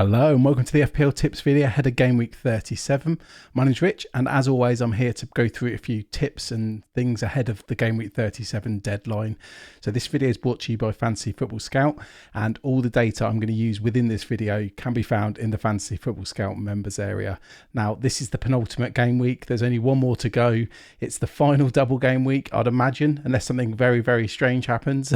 Hello and welcome to the FPL tips video ahead of game week 37. My name's Rich and as always I'm here to go through a few tips and things ahead of the game week 37 deadline. So this video is brought to you by Fantasy Football Scout and all the data I'm going to use within this video can be found in the Fantasy Football Scout members area. Now this is the penultimate game week, there's only one more to go. It's the final double game week I'd imagine, unless something very strange happens.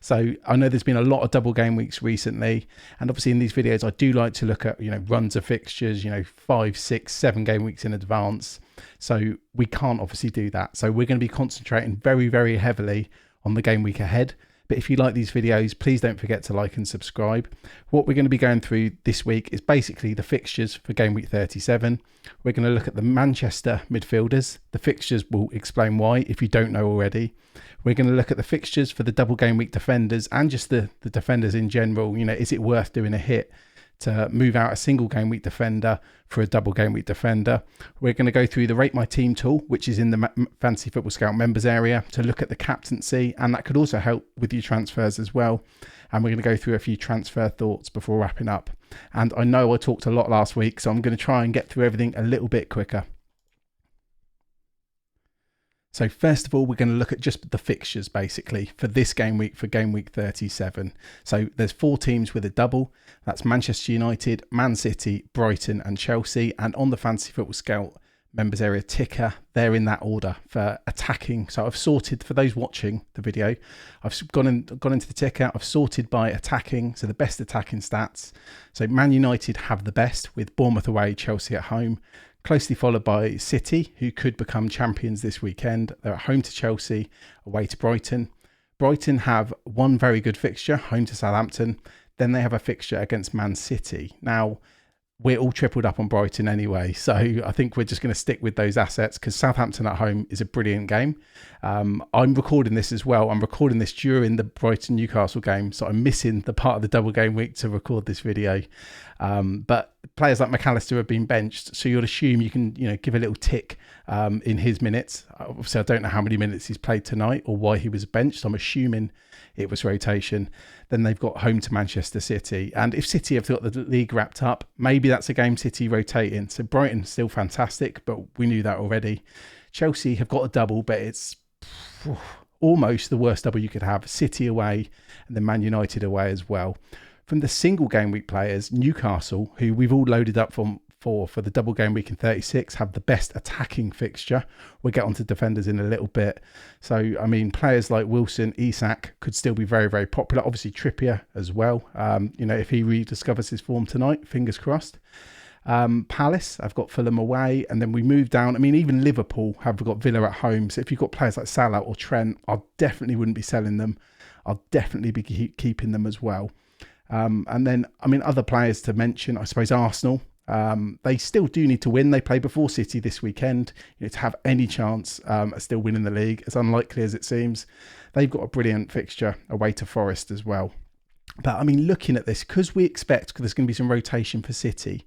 So I know there's been a lot of double game weeks recently and obviously in these videos I do like to look at, runs of fixtures, 5, 6, 7 game weeks in advance. So we can't obviously do that. So we're going to be concentrating very heavily on the game week ahead. But if you like these videos, please don't forget to like and subscribe. What we're going to be going through this week is basically the fixtures for game week 37. We're going to look at the Manchester midfielders. The fixtures will explain why if you don't know already. We're going to look at the fixtures for the double game week defenders and just the defenders in general. Is it worth doing a hit to move out a single game week defender for a double game week defender? We're going to go through the Rate My Team tool, which is in the Fantasy Football Scout members area, to look at the captaincy, and that could also help with your transfers as well. And we're going to go through a few transfer thoughts before wrapping up. And I know I talked a lot last week, so I'm going to try and get through everything a little bit quicker. So first of all, we're going to look at just the fixtures basically for this game week, for game week 37. So there's 4 teams with a double. That's Manchester United, Man City, Brighton and Chelsea. And on the Fantasy Football Scout members area ticker, they're in that order for attacking. So I've sorted, for those watching the video, I've gone into the ticker. I've sorted by attacking, so the best attacking stats. So Man United have the best with Bournemouth away, Chelsea at home. Closely followed by City, who could become champions this weekend. They're at home to Chelsea, away to Brighton. Brighton have one very good fixture, home to Southampton. Then they have a fixture against Man City. Now, we're all tripled up on Brighton anyway, so I think we're just going to stick with those assets because Southampton at home is a brilliant game. I'm recording this as well. I'm recording this during the Brighton-Newcastle game, so I'm missing the part of the double game week to record this video. But players like McAllister have been benched, so you'd assume you can, give a little tick in his minutes. Obviously, I don't know how many minutes he's played tonight or why he was benched. I'm assuming it was rotation. Then they've got home to Manchester City. And if City have got the league wrapped up, maybe that's a game City rotating. So Brighton still fantastic, but we knew that already. Chelsea have got a double, but it's almost the worst double you could have. City away and then Man United away as well. From the single game week players, Newcastle, who we've all loaded up for the double game week in 36, have the best attacking fixture. We'll get onto defenders in a little bit. So, I mean, players like Wilson, Isak could still be very popular. Obviously, Trippier as well. If he rediscovers his form tonight, fingers crossed. Palace, I've got Fulham away, and then we move down. I mean, even Liverpool have got Villa at home. So if you've got players like Salah or Trent, I definitely wouldn't be selling them. I'll definitely be keeping them as well. And then, I mean, other players to mention, I suppose Arsenal. They still do need to win. They play before City this weekend. To have any chance of still winning the league, as unlikely as it seems. They've got a brilliant fixture away to Forest as well. But I mean, looking at this, because we expect there's going to be some rotation for City,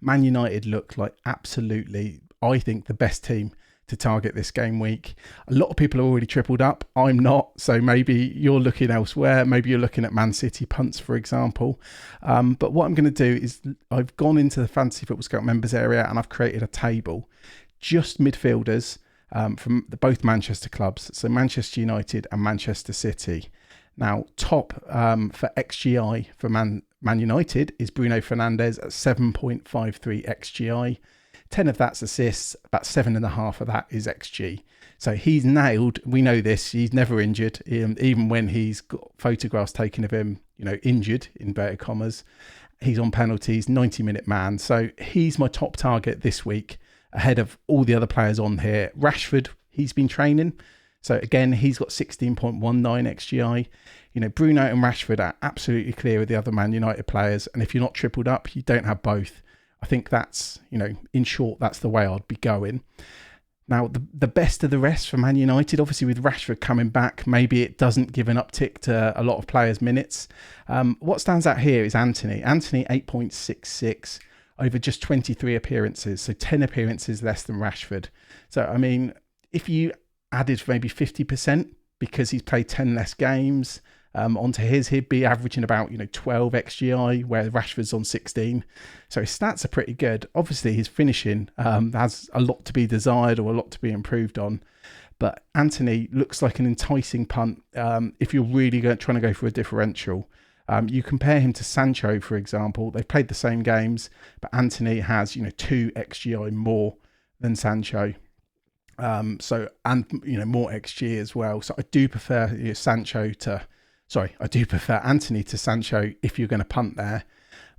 Man United look like absolutely, I think, the best team to target this game week. A lot of people are already tripled up. I'm not, so maybe you're looking elsewhere. Maybe you're looking at Man City punts, for example. But what I'm going to do is I've gone into the Fantasy Football Scout members area and I've created a table, just midfielders from both Manchester clubs, so Manchester United and Manchester City. Now, top for XGI for Man United is Bruno Fernandes at 7.53 XGI. 10 of that's assists, about 7.5 of that is XG. So he's nailed, we know this, he's never injured, even when he's got photographs taken of him, injured, inverted commas. He's on penalties, 90-minute man. So he's my top target this week, ahead of all the other players on here. Rashford, he's been training. So again, he's got 16.19 XGI. Bruno and Rashford are absolutely clear of the other Man United players. And if you're not tripled up, you don't have both. I think that's, in short, that's the way I'd be going. Now, the best of the rest for Man United, obviously with Rashford coming back, maybe it doesn't give an uptick to a lot of players' minutes. What stands out here is Anthony. Anthony, 8.66 over just 23 appearances. So 10 appearances less than Rashford. So, I mean, if you added maybe 50% because he's played 10 less games, onto his, he'd be averaging about 12 xgi, where Rashford's on 16. So his stats are pretty good. Obviously his finishing has a lot to be desired, or a lot to be improved on. But Antony looks like an enticing punt if you're really trying to go for a differential. You compare him to Sancho, for example. They've played the same games, but Antony has 2 xgi more than Sancho. More xG as well. So I do prefer I do prefer Antony to Sancho if you're going to punt there.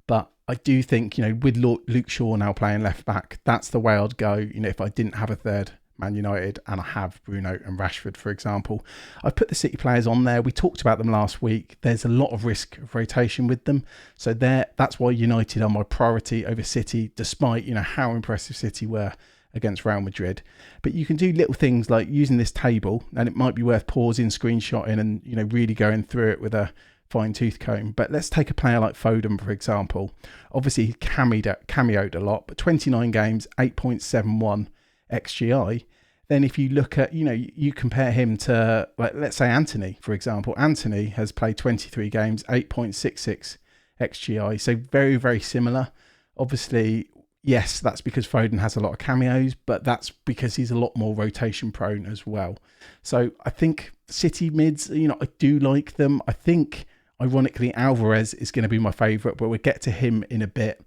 But I do think, with Luke Shaw now playing left back, that's the way I'd go. If I didn't have a third Man United and I have Bruno and Rashford, for example. I put the City players on there. We talked about them last week. There's a lot of risk of rotation with them. So that's why United are my priority over City, despite, how impressive City were against Real Madrid. But you can do little things like using this table, and it might be worth pausing, screenshotting, and really going through it with a fine tooth comb. But let's take a player like Foden, for example. Obviously he cameoed a lot, but 29 games, 8.71 xgi. Then if you look at, you compare him to, let's say Antony, for example. Antony has played 23 games, 8.66 xgi. So very, very similar. Obviously, yes, that's because Foden has a lot of cameos, but that's because he's a lot more rotation prone as well. So I think City mids, I do like them. I think, ironically, Alvarez is going to be my favourite, but we'll get to him in a bit.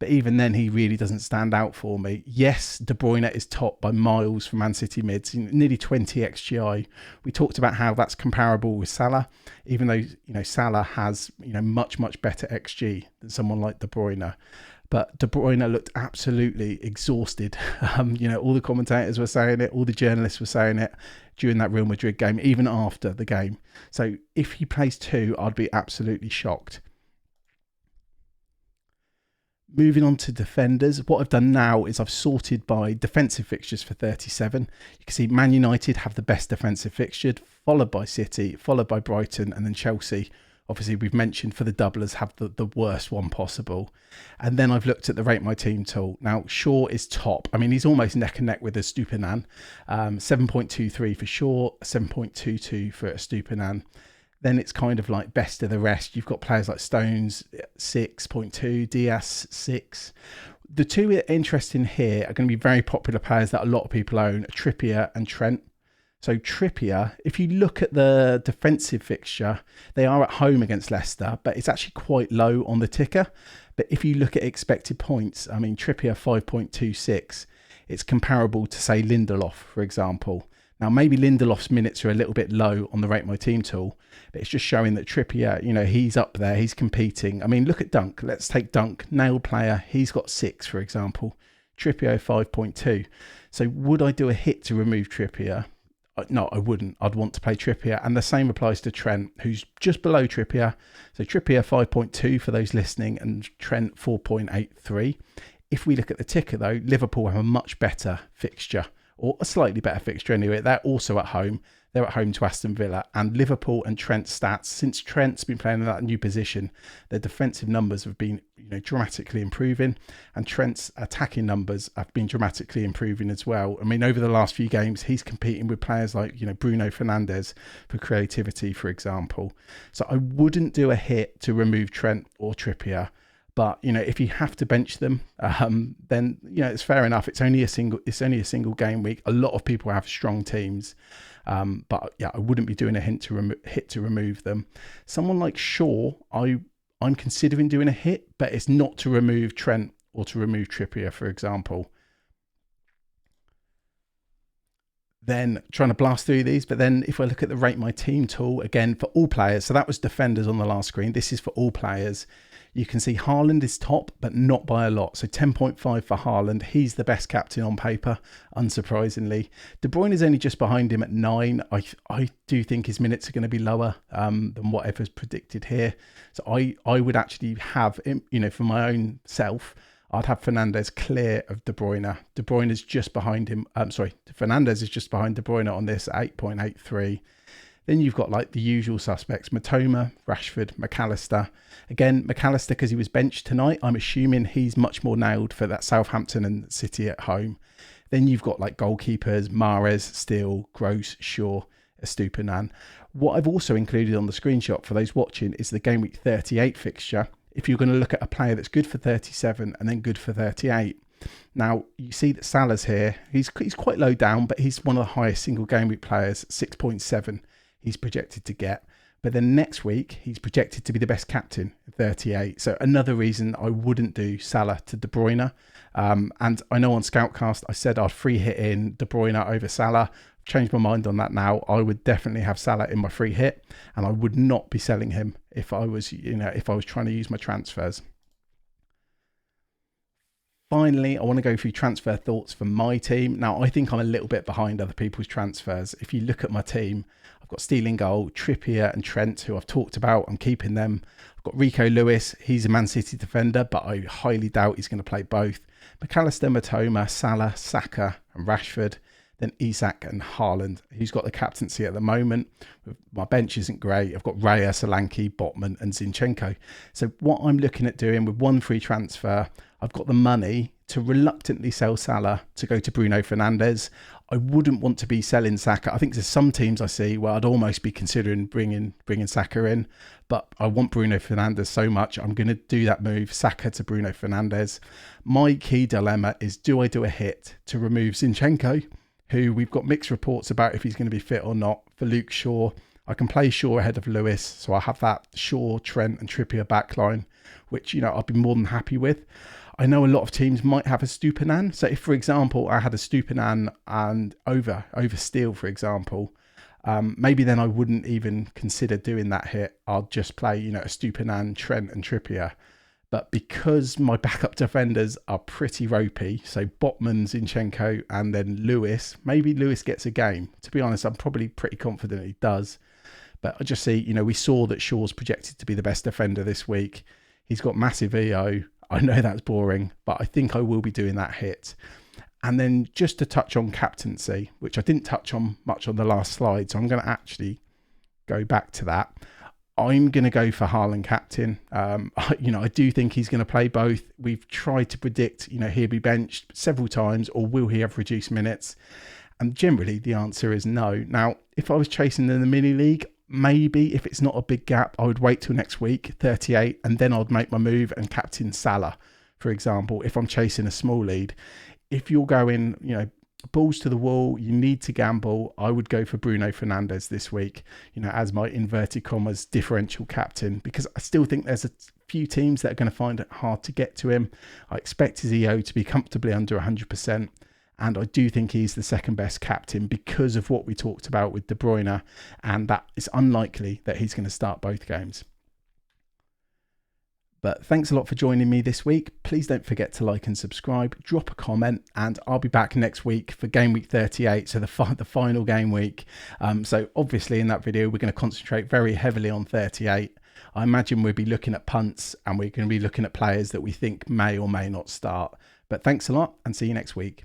But even then, he really doesn't stand out for me. Yes, De Bruyne is top by miles for Man City mids, nearly 20 xgi. We talked about how that's comparable with Salah, even though Salah has much, much better xg than someone like De Bruyne. But De Bruyne looked absolutely exhausted. All the commentators were saying it, all the journalists were saying it during that Real Madrid game, even after the game. So if he plays 2, I'd be absolutely shocked. Moving on to defenders, what I've done now is I've sorted by defensive fixtures for 37. You can see Man United have the best defensive fixture, followed by City, followed by Brighton, and then Chelsea. Obviously, we've mentioned for the doublers have the worst one possible. And then I've looked at the Rate My Team tool. Now, Shaw is top. I mean, he's almost neck and neck with Estupiñán. 7.23 for Shaw, 7.22 for Estupiñán. Then it's kind of like best of the rest. You've got players like Stones, 6.2, Diaz, 6. The two interesting here are going to be very popular players that a lot of people own, Trippier and Trent. So Trippier, if you look at the defensive fixture, they are at home against Leicester, but it's actually quite low on the ticker. But if you look at expected points, I mean, Trippier 5.26, it's comparable to, say, Lindelof, for example. Now, maybe Lindelof's minutes are a little bit low on the Rate My Team tool, but it's just showing that Trippier, he's up there, he's competing. I mean, look at Dunk. Let's take Dunk, nailed player. He's got 6, for example. Trippier 5.2. So would I do a hit to remove Trippier? No, I wouldn't. I'd want to play Trippier. And the same applies to Trent, who's just below Trippier. So Trippier 5.2 for those listening, and Trent 4.83. If we look at the ticker, though, Liverpool have a much better fixture, or a slightly better fixture anyway. They're also at home. They're at home to Aston Villa. And Liverpool and Trent's stats, since Trent's been playing in that new position, their defensive numbers have been dramatically improving. And Trent's attacking numbers have been dramatically improving as well. I mean, over the last few games, he's competing with players like, Bruno Fernandes for creativity, for example. So I wouldn't do a hit to remove Trent or Trippier. But if you have to bench them, then it's fair enough. It's only a single game week. A lot of people have strong teams, but yeah, I wouldn't be doing a hit to remove them. Someone like Shaw, I'm considering doing a hit, but it's not to remove Trent or to remove Trippier, for example. Then trying to blast through these, but then if I look at the Rate My Team tool again for all players, so that was defenders on the last screen. This is for all players. You can see Haaland is top, but not by a lot. So 10.5 for Haaland. He's the best captain on paper, unsurprisingly. De Bruyne is only just behind him at 9. I do think his minutes are going to be lower than whatever's predicted here. So I would actually have, for my own self, I'd have Fernandes clear of De Bruyne. De Bruyne is just behind him. Fernandes is just behind De Bruyne on this at 8.83. Then you've got like the usual suspects, Matoma, Rashford, McAllister. Again, McAllister, because he was benched tonight, I'm assuming he's much more nailed for that Southampton and City at home. Then you've got like goalkeepers, Mahrez, Steele, Gross, Shaw, Estupiñán. What I've also included on the screenshot for those watching is the game week 38 fixture. If you're going to look at a player that's good for 37 and then good for 38. Now, you see that Salah's here. He's quite low down, but he's one of the highest single game week players, 6.7 he's projected to get. But then next week, he's projected to be the best captain, 38. So another reason I wouldn't do Salah to De Bruyne. And I know on Scoutcast, I said I'd free hit in De Bruyne over Salah. I've changed my mind on that now. I would definitely have Salah in my free hit, and I would not be selling him if I was, if I was trying to use my transfers. Finally, I want to go through transfer thoughts for my team. Now, I think I'm a little bit behind other people's transfers. If you look at my team, I've got Steele in goal, Trippier and Trent, who I've talked about. I'm keeping them. I've got Rico Lewis. He's a Man City defender, but I highly doubt he's going to play both. McAllister, Matoma, Salah, Saka and Rashford. Then Isak and Haaland, who's got the captaincy at the moment. My bench isn't great. I've got Raya, Solanke, Botman and Zinchenko. So what I'm looking at doing with one free transfer, I've got the money to reluctantly sell Salah to go to Bruno Fernandes. I wouldn't want to be selling Saka. I think there's some teams I see where I'd almost be considering bringing Saka in, but I want Bruno Fernandes so much. I'm going to do that move, Saka to Bruno Fernandes. My key dilemma is, do I do a hit to remove Zinchenko, who we've got mixed reports about if he's going to be fit or not, for Luke Shaw? I can play Shaw ahead of Lewis, so I have that Shaw, Trent and Trippier backline, which, I'd be more than happy with. I know a lot of teams might have a Stupinan. So if, for example, I had a Stupinan and over Steele, for example, maybe then I wouldn't even consider doing that hit. I'll just play, a Stupinan, Trent and Trippier. But because my backup defenders are pretty ropey, so Botman, Zinchenko and then Lewis, maybe Lewis gets a game. To be honest, I'm probably pretty confident he does. But I just see, we saw that Shaw's projected to be the best defender this week. He's got massive EO. I know that's boring, but I think I will be doing that hit. And then just to touch on captaincy, which I didn't touch on much on the last slide, so I'm going to actually go back to that. I'm going to go for Haaland captain. I do think he's going to play both. We've tried to predict, he'll be benched several times, or will he have reduced minutes? And generally the answer is no. Now, if I was chasing in the mini league, maybe if it's not a big gap, I would wait till next week, 38, and then I'd make my move and captain Salah, for example, if I'm chasing a small lead. If you're going, balls to the wall, you need to gamble, I would go for Bruno Fernandes this week, as my inverted commas differential captain, because I still think there's a few teams that are going to find it hard to get to him. I expect his EO to be comfortably under 100%. And I do think he's the second best captain because of what we talked about with De Bruyne, and that it's unlikely that he's going to start both games. But thanks a lot for joining me this week. Please don't forget to like and subscribe, drop a comment, and I'll be back next week for game week 38, so the final game week. So obviously in that video, we're going to concentrate very heavily on 38. I imagine we'll be looking at punts and we're going to be looking at players that we think may or may not start. But thanks a lot and see you next week.